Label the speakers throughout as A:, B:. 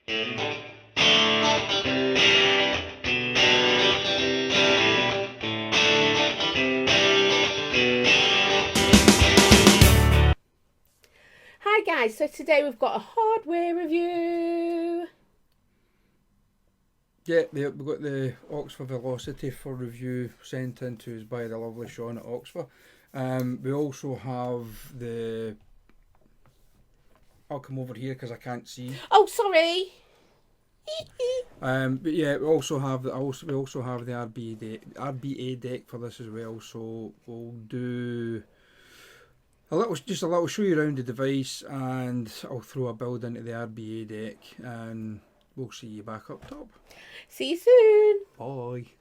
A: Hi guys, so today we've got a hardware review.
B: Yeah, we've got the OXVA Velocity for review sent in to us by the lovely Sean at OXVA. We also have the... I'll come over here because I can't see.
A: Oh, sorry.
B: But yeah, we also have the RBA deck for this as well. So we'll do just a little show you around the device, and I'll throw a build into the RBA deck, and we'll see you back up top.
A: See you soon.
B: Bye.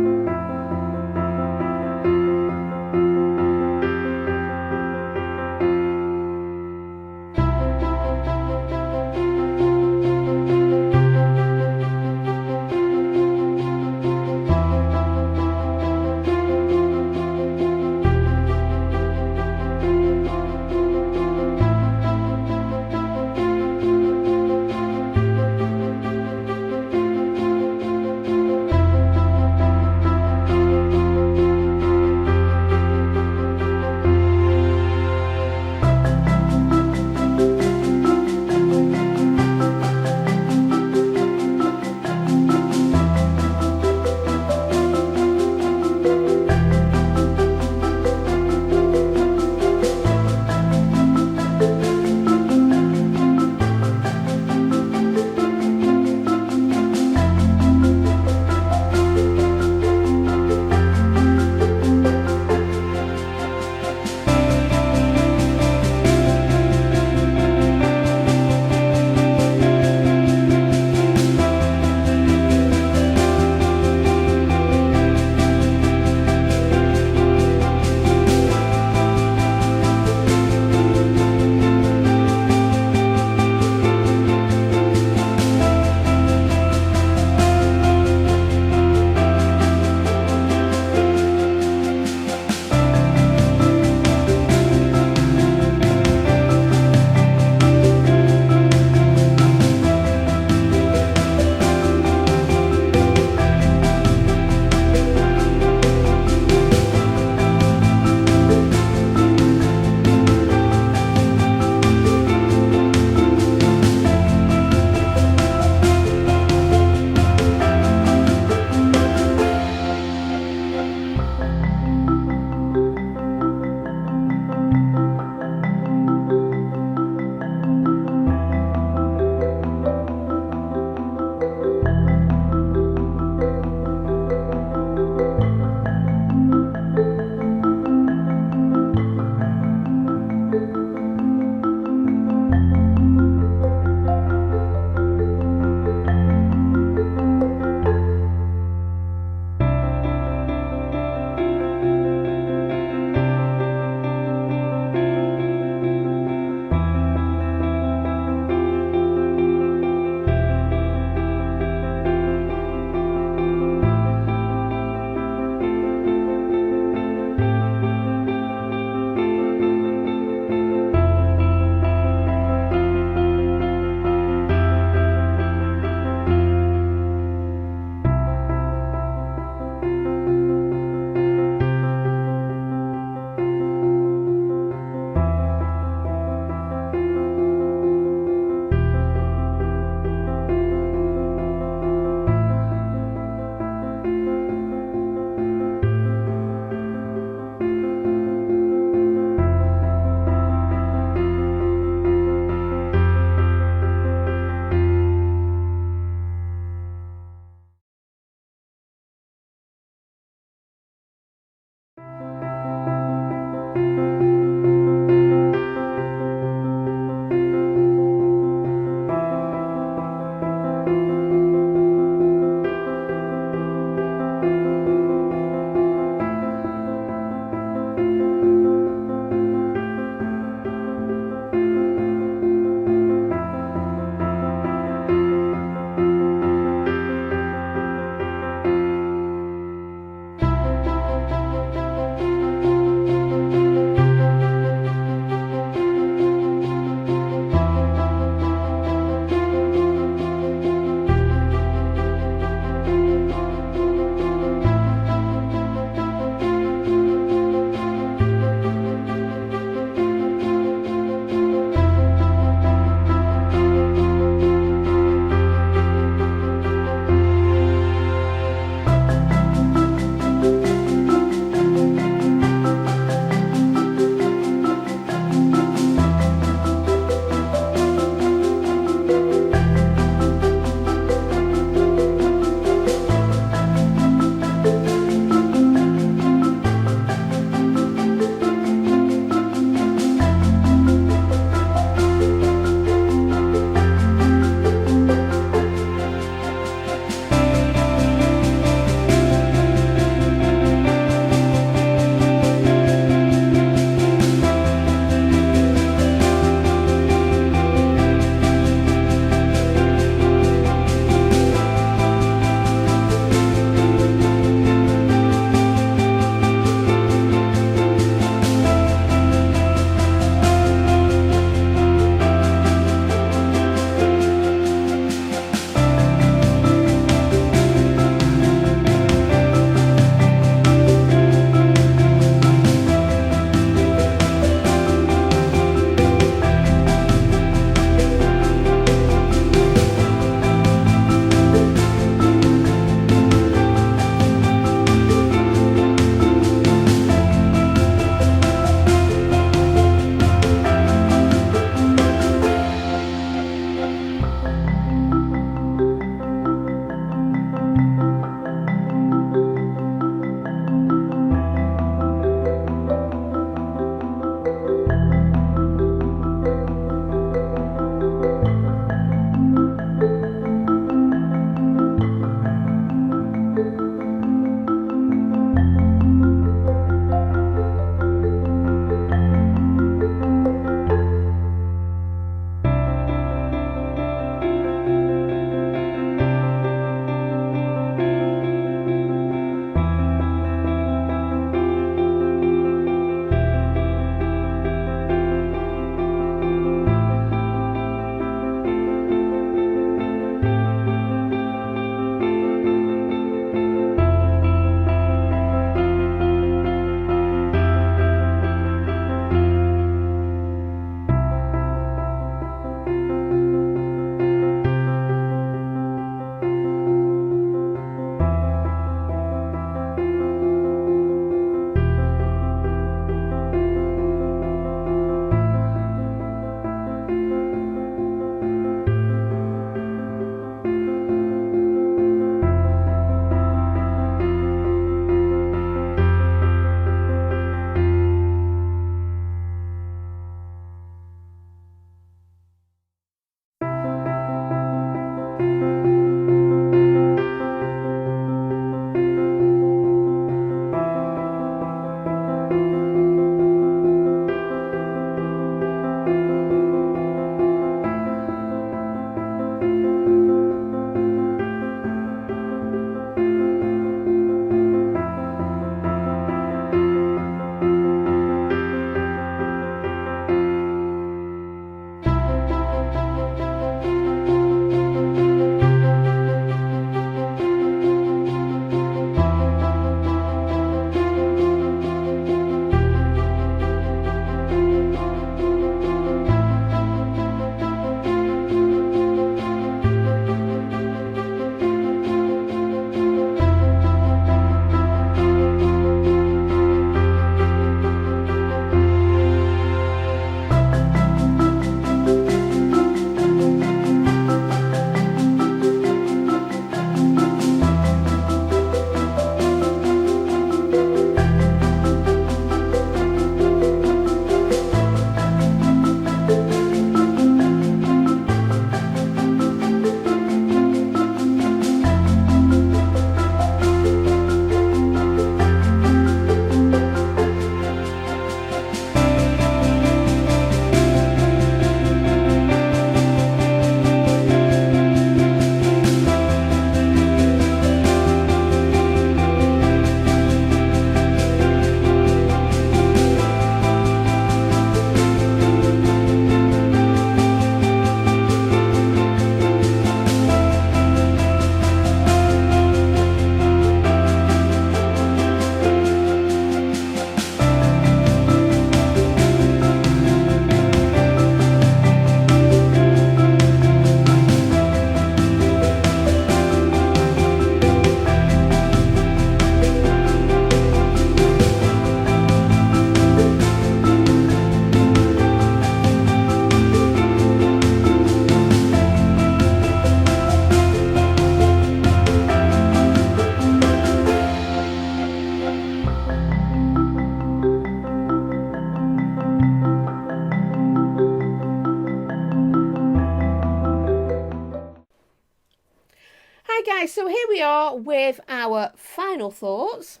A: so here we are with our final thoughts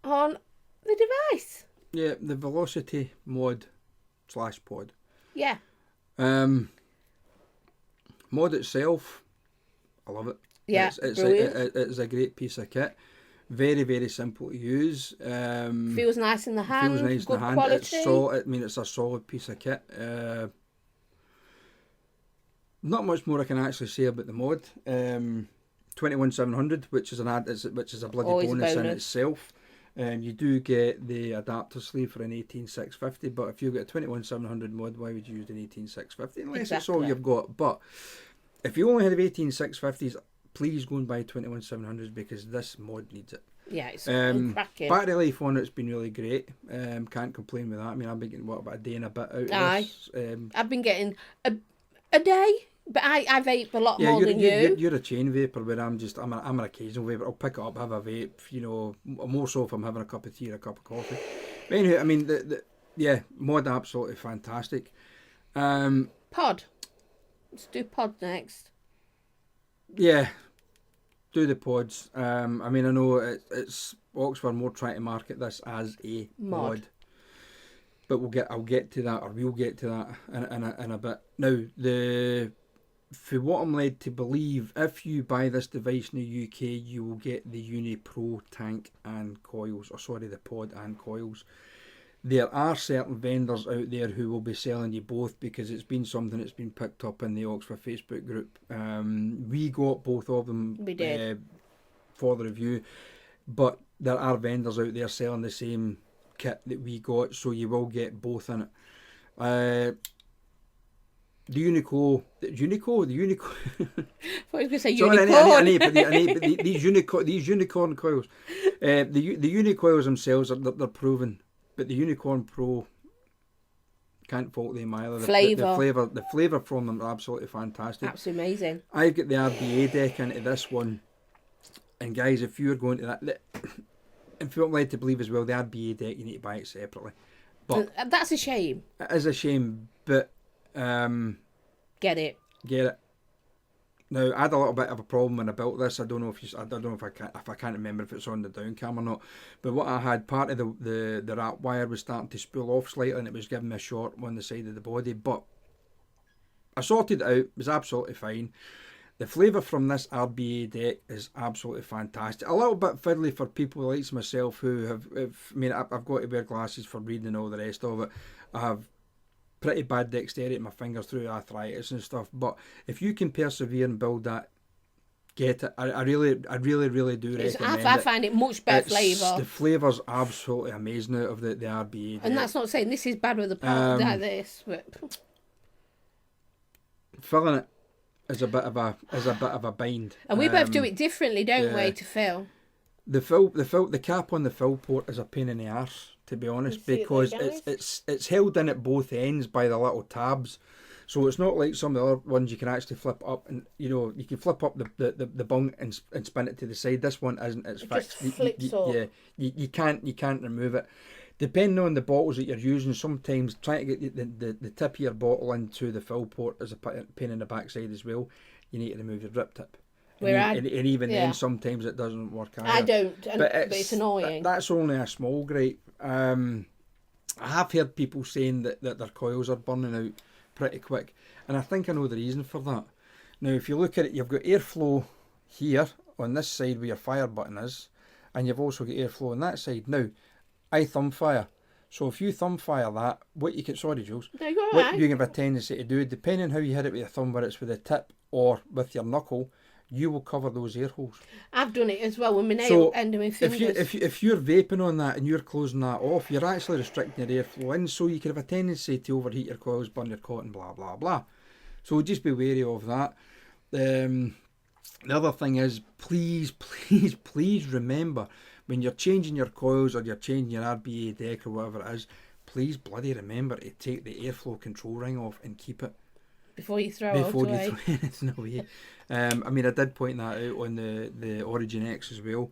A: on the device.
B: Yeah, the Velocity Mod / pod.
A: Yeah.
B: Mod itself, I love it.
A: Yeah,
B: it's a great piece of kit. Very, very simple to use.
A: Feels nice in the hand.
B: Feels nice
A: good
B: in the hand.
A: quality.
B: It's a solid piece of kit. Not much more I can actually say about the mod. 21700, which is a bloody
A: Always
B: bonus
A: a
B: in
A: bonus.
B: itself. You do get the adapter sleeve for an 18650, but if you've got a 21700 mod, why would you use an 18650 unless it's all you've got? But if you only have 18650s, please go and buy 21700s because this mod needs it.
A: Yeah, it's cracking.
B: Battery life on it's been really great. Can't complain with that. I mean, I've been getting about a day and a bit out of this.
A: I've been getting a day, but I vape a lot more than you.
B: You're a chain vapor, where I'm an occasional vapor. I'll pick it up, have a vape. You know, more so if I'm having a cup of tea or a cup of coffee. But anyway, I mean, mod absolutely fantastic.
A: Pod. Let's do pod next.
B: Yeah, do the pods. I mean, I know it's OXVA more trying to market this as a mod. But we'll get to that in a bit. Now, for what I'm led to believe, if you buy this device in the UK, you will get the Unipro tank and coils, the pod and coils. There are certain vendors out there who will be selling you both because it's been something that's been picked up in the OXVA Facebook group. We got both of them.
A: We did.
B: For the review, but there are vendors out there selling the same kit that we got, so you will get both in it. The Unico.
A: I thought you were going to say
B: Sorry,
A: unicorn.
B: these unicorn coils. The Unicoils themselves they're proven, but the Unicorn Pro, can't fault them either. The flavour from them are absolutely fantastic.
A: Absolutely amazing.
B: I've got the RBA deck into this one, and guys, if you're going to that, if you're led to believe as well, the RBA deck you need to buy it separately. But
A: that's a shame.
B: It is a shame, but
A: get it.
B: Now, I had a little bit of a problem when I built this. I don't know if I can't remember if it's on the down cam or not. But what I had, part of the wrap wire was starting to spool off slightly, and it was giving me a short on the side of the body. But I sorted it out. It was absolutely fine. The flavour from this RBA deck is absolutely fantastic. A little bit fiddly for people like myself who I've got to wear glasses for reading and all the rest of it. I have pretty bad dexterity in my fingers through arthritis and stuff. But if you can persevere and build that, get it. I really do recommend it.
A: I find it much better flavour.
B: The flavour's absolutely amazing out of the RBA deck.
A: And that's not saying this is bad with the pod like this, but
B: filling it is a bit of a bind.
A: And we both do it differently, don't we, to fill?
B: The cap on the fill port is a pain in the arse, to be honest, because it's held in at both ends by the little tabs. So it's not like some of the other ones you can actually flip up, and you can flip up the bung and spin it to the side. This one isn't. It's fixed.
A: Just flips up.
B: Yeah, you can't remove it. Depending on the bottles that you're using, sometimes trying to get the tip of your bottle into the fill port is a pain in the backside as well. You need to remove your drip tip. And even then, sometimes it doesn't work either.
A: I don't, but it's annoying.
B: That's only a small gripe. I have heard people saying that their coils are burning out pretty quick, and I think I know the reason for that. Now, if you look at it, you've got airflow here on this side where your fire button is, and you've also got airflow on that side. Now, I thumb fire, so if you thumb fire that, what you can you have a tendency to do, depending on how you hit it with your thumb, whether it's with a tip or with your knuckle, you will cover those air holes.
A: I've done it as well with my nail end of my fingers.
B: If you're vaping on that and you're closing that off, you're actually restricting your airflow in, so you can have a tendency to overheat your coils, burn your cotton, blah blah blah. So just be wary of that. The other thing is, please remember, when you're changing your coils or you're changing your RBA deck or whatever it is, please bloody remember to take the airflow control ring off and keep it.
A: Before you throw
B: anything away. I mean, I did point that out on the Origin X as well.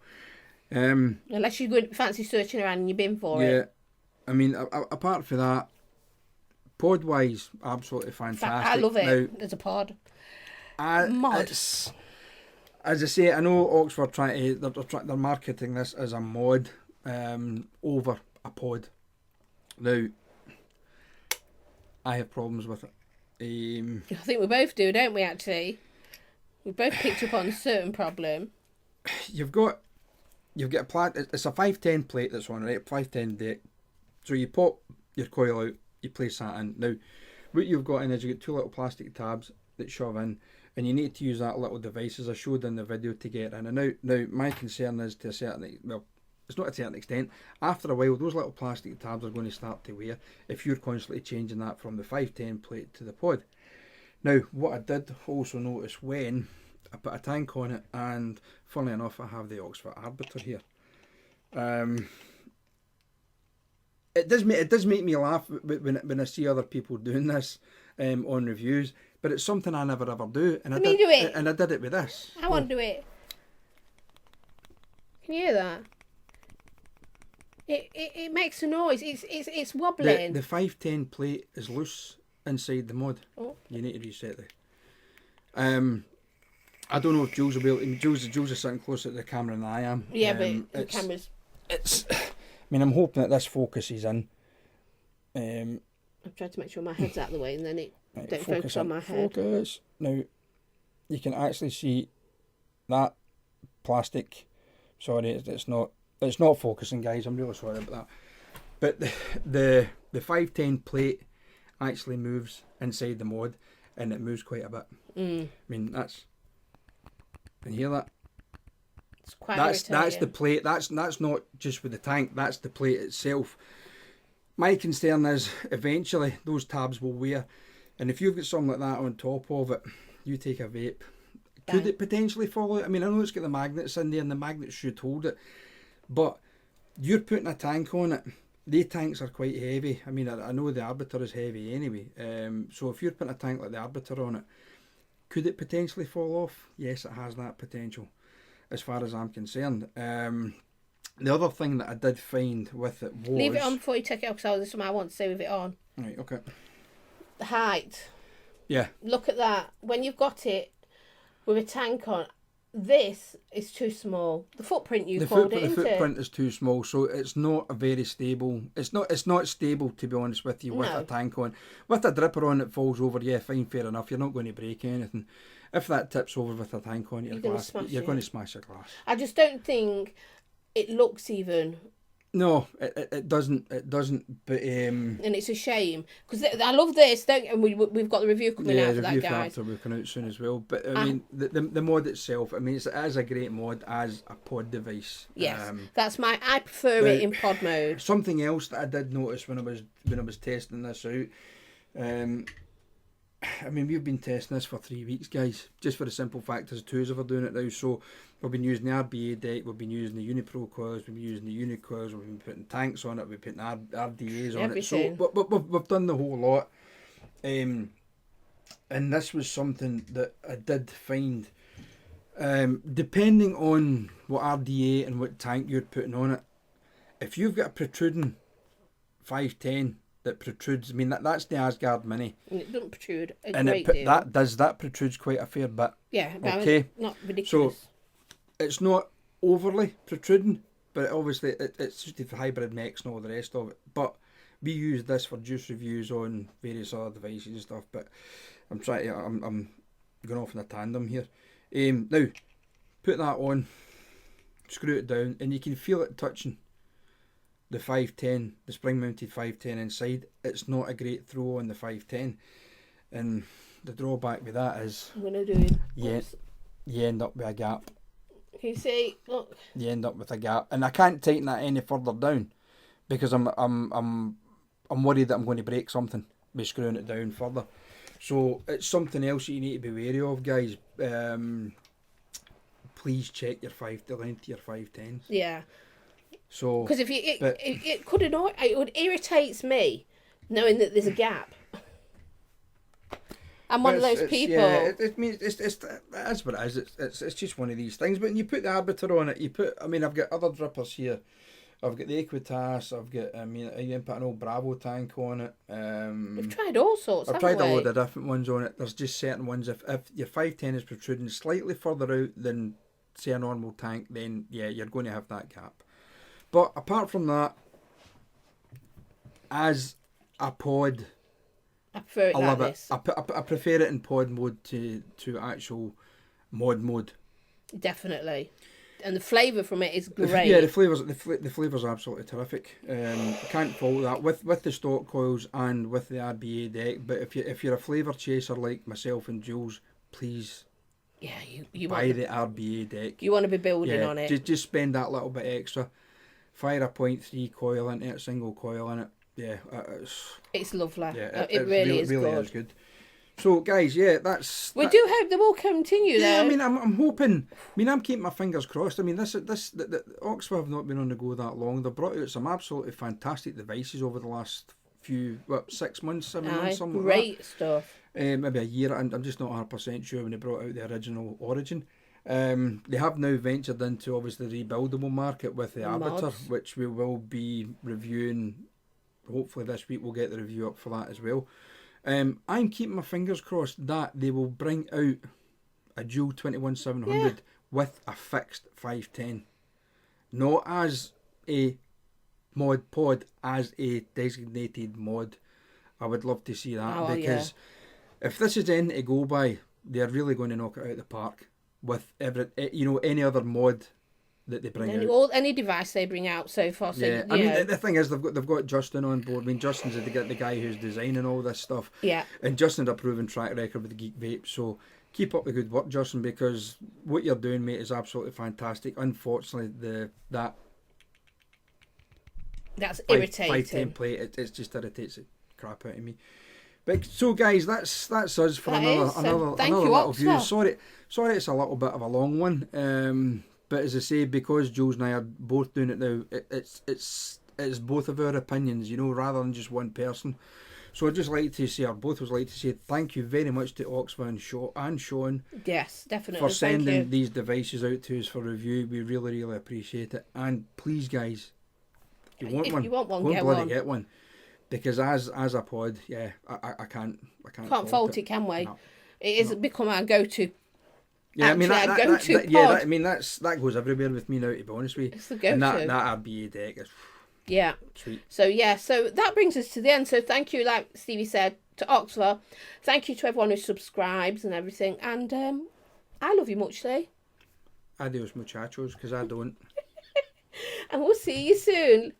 A: Unless you go fancy searching around in your bin for it.
B: Yeah. I mean, apart from that, pod-wise, absolutely fantastic.
A: I love it as a pod.
B: Mod. as I say, I know Oxford they're marketing this as a mod over a pod. Now, I have problems with it.
A: I think we both do, don't we, actually? We both picked up on a certain problem.
B: You've got a it's a 510 plate that's on, right? 510 deck. So you pop your coil out, you place that in. Now, what you've got in is you get two little plastic tabs that shove in, and you need to use that little device as I showed in the video to get in and out. Now, my concern is to a certain, well, it's not to a certain extent. After a while, those little plastic tabs are going to start to wear if you're constantly changing that from the 510 plate to the pod. Now, what I did also notice when I put a tank on it, and funnily enough, I have the OXVA Arbiter here. It does make me laugh when I see other people doing this on reviews, but it's something I never ever do, and I did it with this.
A: I want to do it. Can you hear that? It makes a noise. It's wobbling.
B: The 510 plate is loose inside the mod.
A: Oh. You
B: need to reset it. I don't know if Jules will be able to. Jules is sitting closer to the camera than I am.
A: Yeah, but the camera's.
B: I mean, I'm hoping that this focuses in.
A: I've tried to make sure my head's out of the way, and then it don't focus on my head.
B: Focus. Now, you can actually see that plastic. Sorry, it's not focusing, guys. I'm really sorry about that. But the 510 plate actually moves inside the mod, and it moves quite a bit. I mean, that's. Can you hear that?
A: It's quite
B: that's the plate. That's not just with the tank. That's the plate itself. My concern is eventually those tabs will wear, and if you've got something like that on top of it, you take a vape. Could it potentially fall out? I mean, I know it's got the magnets in there, and the magnets should hold it, but you're putting a tank on it. The tanks are quite heavy. I mean, I know the Arbiter is heavy anyway. So if you're putting a tank like the Arbiter on it, could it potentially fall off? Yes, it has that potential, as far as I'm concerned. The other thing that I did find with it was...
A: Leave it on before you take it off, because there's something I want to say with it on.
B: Right, okay.
A: The height.
B: Yeah.
A: Look at that. When you've got it with a tank on, this is too small. The footprint
B: The footprint is too small, so it's not a very stable. It's not stable, to be honest with you, with a tank on. With a dripper on that falls over, yeah, fine, fair enough. You're not going to break anything. If that tips over with a tank on your glass, you're going to smash your glass.
A: I just don't think it looks even.
B: No, it doesn't. It doesn't. But
A: and it's a shame, because I love this. And we've got the review coming out for that, guys. Yeah, the
B: review will come out soon as well. But I mean, the mod itself. I mean, it is a great mod as a pod device.
A: Yes, I prefer it in pod mode.
B: Something else that I did notice when I was testing this out. I mean, we've been testing this for 3 weeks, guys, just for the simple fact there's two of us are doing it now. So we've been using the RBA deck, we've been using the Unipro coils, we've been using the Unicoils, we've been putting tanks on it, we've been putting RDAs on it. So we've done the whole lot. And this was something that I did find, depending on what RDA and what tank you're putting on it, if you've got a protruding 510 that protrudes, I mean, that's the Asgard Mini.
A: And it doesn't protrude a
B: and
A: great deal.
B: That protrudes quite a fair bit.
A: Yeah,
B: okay.
A: Not ridiculous.
B: So it's not overly protruding, but obviously it's just for hybrid mechs and all the rest of it. But we use this for juice reviews on various other devices and stuff. But I'm going off in a tandem here. Now, put that on, screw it down, and you can feel it touching the 510, the spring mounted 510 inside. It's not a great throw on the 510, and the drawback with that is you end up with a gap.
A: Can you see? Look.
B: You end up with a gap, and I can't tighten that any further down because I'm worried that I'm going to break something by screwing it down further. So it's something else you need to be wary of, guys. Please check your the length of your 510s.
A: Yeah.
B: So,
A: because if it could annoy, it would irritates me knowing that there's a gap. I'm one of those people.
B: Yeah, that's what it is. It's just one of these things. But when you put the Arbiter on it, I mean, I've got other drippers here I've got the Equitas. I've got, I even put an old Bravo tank on it.
A: We've tried all sorts,
B: I've
A: haven't
B: tried a
A: we?
B: load of different ones on it. There's just certain ones. If your 510 is protruding slightly further out than, say, a normal tank, then yeah, you're going to have that gap. But apart from that, as a pod,
A: I prefer it
B: I
A: like
B: love
A: this.
B: it. I prefer it in pod mode to actual mod mode.
A: Definitely. And the flavour from it is great.
B: Yeah, the flavours are absolutely terrific. Can't fault that with the stock coils and with the RBA deck. But if you're a flavour chaser like myself and Jules, please
A: you
B: buy
A: want
B: the RBA deck.
A: You want to be building on it.
B: Just spend that little bit extra. Fire a 0.3 coil into it, single coil in it. Yeah,
A: it's lovely.
B: Yeah,
A: it really is good.
B: So, guys, yeah,
A: we do hope they will continue.
B: Yeah,
A: though.
B: I'm hoping. I'm keeping my fingers crossed. The OXVA have not been on the go that long. They've brought out some absolutely fantastic devices over the last 6 months, 7 months, something
A: great
B: like that.
A: stuff.
B: Maybe a year. I'm just not 100% sure when they brought out the original Origin. They have now ventured into obviously the rebuildable market with the Arbiter,
A: Mods.
B: which we will be reviewing. Hopefully this week we'll get the review up for that as well. I'm keeping my fingers crossed that they will bring out a dual 21700 with a fixed 510, not as a mod pod, as a designated mod. I would love to see that, because if this is anything to go by, they're really going to knock it out of the park with any other mod that they bring out.
A: Any device they bring out so far. So,
B: yeah, the thing is they've got Justin on board. Justin's the guy who's designing all this stuff.
A: Yeah.
B: And Justin's a proven track record with the Geek Vape. So keep up the good work, Justin, because what you're doing, mate, is absolutely fantastic. Unfortunately, that's
A: irritating.
B: 510 plate, it just irritates the crap out of me. But so, guys, that's us for another little view. Sorry, it's a little bit of a long one. But as I say, because Jules and I are both doing it now, it's both of our opinions, rather than just one person. So I'd just like to say, or both of us like to say, thank you very much to OXVA and Sean.
A: Yes, definitely.
B: For sending these devices out to us for review. We really, really appreciate it. And please, guys, if you want one, get one. Because as a pod, I can't
A: fault it, can we?
B: No.
A: It has become our go-to.
B: Yeah, that goes everywhere with me now, to be honest with you.
A: It's the go-to.
B: And that RBA deck is sweet.
A: So that brings us to the end. So thank you, like Stevie said, to OXVA. Thank you to everyone who subscribes and everything. And I love you muchly.
B: Adios, muchachos, because I don't.
A: And we'll see you soon.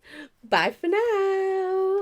A: Bye for now.